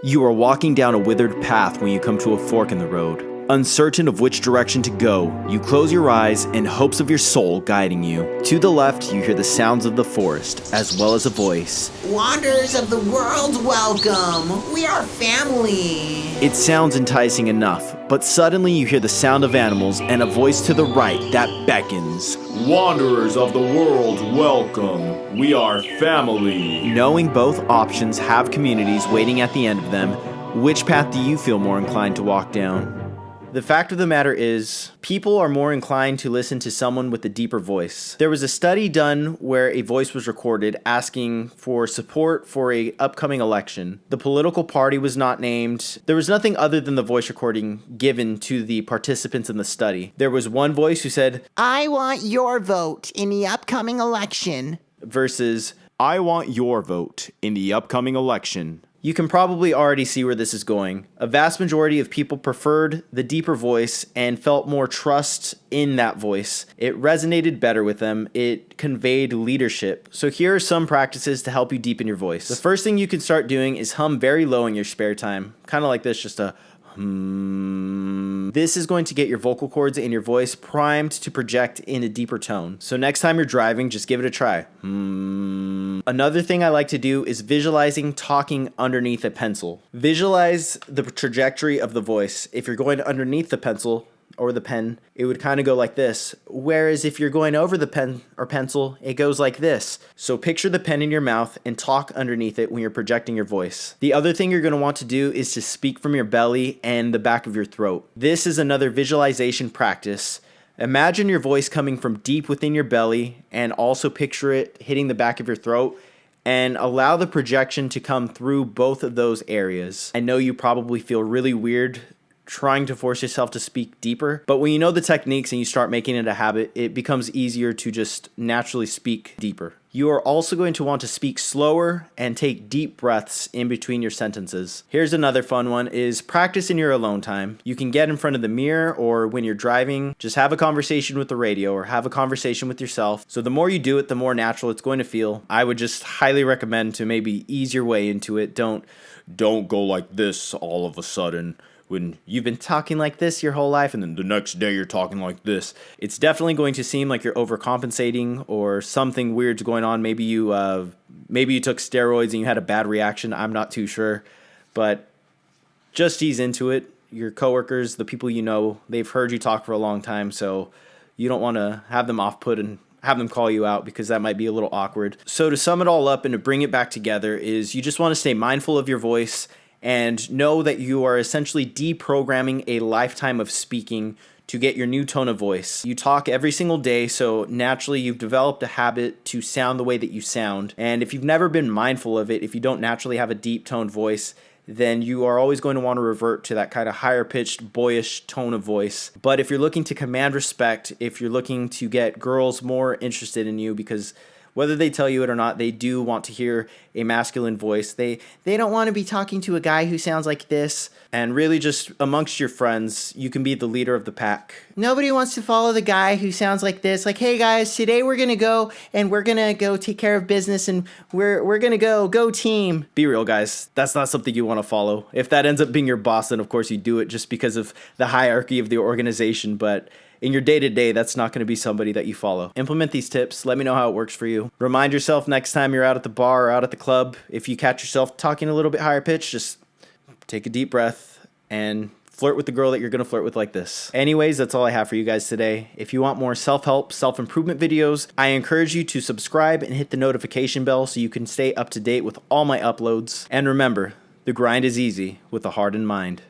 You are walking down a withered path when you come to a fork in the road. Uncertain of which direction to go, you close your eyes in hopes of your soul guiding you. To the left, you hear the sounds of the forest, as well as a voice. Wanderers of the world, welcome! We are family! It sounds enticing enough, but suddenly you hear the sound of animals and a voice to the right that beckons. Wanderers of the world, welcome. We are family. Knowing both options have communities waiting at the end of them, which path do you feel more inclined to walk down? The fact of the matter is, people are more inclined to listen to someone with a deeper voice. There was a study done where a voice was recorded asking for support for an upcoming election. The political party was not named. There was nothing other than the voice recording given to the participants in the study. There was one voice who said, I want your vote in the upcoming election. Versus, I want your vote in the upcoming election. you can probably already see where this is going. A vast majority of people preferred the deeper voice and felt more trust in that voice. It resonated better with them. It conveyed leadership. So here are some practices to help you deepen your voice. The first thing you can start doing is hum very low in your spare time. Kind of like this, just a This is going to get your vocal cords and your voice primed to project in a deeper tone. So next time you're driving, just give it a try. Another thing I like to do is visualizing talking underneath a pencil. Visualize the trajectory of the voice. If you're going underneath the pencil or the pen, it would kind of go like this. Whereas if you're going over the pen or pencil, it goes like this. So picture the pen in your mouth and talk underneath it when you're projecting your voice. The other thing you're going to want to do is to speak from your belly and the back of your throat. This is another visualization practice. Imagine your voice coming from deep within your belly and also picture it hitting the back of your throat, and allow the projection to come through both of those areas. I know you probably feel really weird trying to force yourself to speak deeper, but when you know the techniques and you start making it a habit, it becomes easier to just naturally speak deeper. You are also going to want to speak slower and take deep breaths in between your sentences. Here's another fun one, is practice in your alone time. You can get in front of the mirror, or when you're driving, just have a conversation with the radio or have a conversation with yourself. So the more you do it, the more natural it's going to feel. I would just highly recommend to maybe ease your way into it. Don't go like this all of a sudden when you've been talking like this your whole life and then the next day you're talking like this. It's definitely going to seem like you're overcompensating or something weird's going on. Maybe you took steroids and you had a bad reaction. I'm not too sure, but just ease into it. Your coworkers, the people you know, they've heard you talk for a long time, so you don't want to have them off put and have them call you out, because that might be a little awkward. So to sum it all up and to bring it back together is you just want to stay mindful of your voice and know that you are essentially deprogramming a lifetime of speaking to get your new tone of voice. You talk every single day, so naturally you've developed a habit to sound the way that you sound. And if you've never been mindful of it, if you don't naturally have a deep toned voice, then you are always going to want to revert to that kind of higher pitched, boyish tone of voice. But if you're looking to command respect, if you're looking to get girls more interested in you, because whether they tell you it or not, they do want to hear a masculine voice. They don't want to be talking to a guy who sounds like this. And really just amongst your friends, you can be the leader of the pack. Nobody wants to follow the guy who sounds like this. Like, hey guys, today we're going to go and we're going to go take care of business and we're going to go team. Be real, guys. That's not something you want to follow. If that ends up being your boss, then of course you do it just because of the hierarchy of the organization. But in your day-to-day, that's not going to be somebody that you follow. Implement these tips. Let me know how it works for you. Remind yourself next time you're out at the bar or out at the club, if you catch yourself talking a little bit higher pitch, just take a deep breath and flirt with the girl that you're going to flirt with like this. Anyways, that's all I have for you guys today. If you want more self-help, self-improvement videos, I encourage you to subscribe and hit the notification bell so you can stay up to date with all my uploads. And remember, the grind is easy with a heart in mind.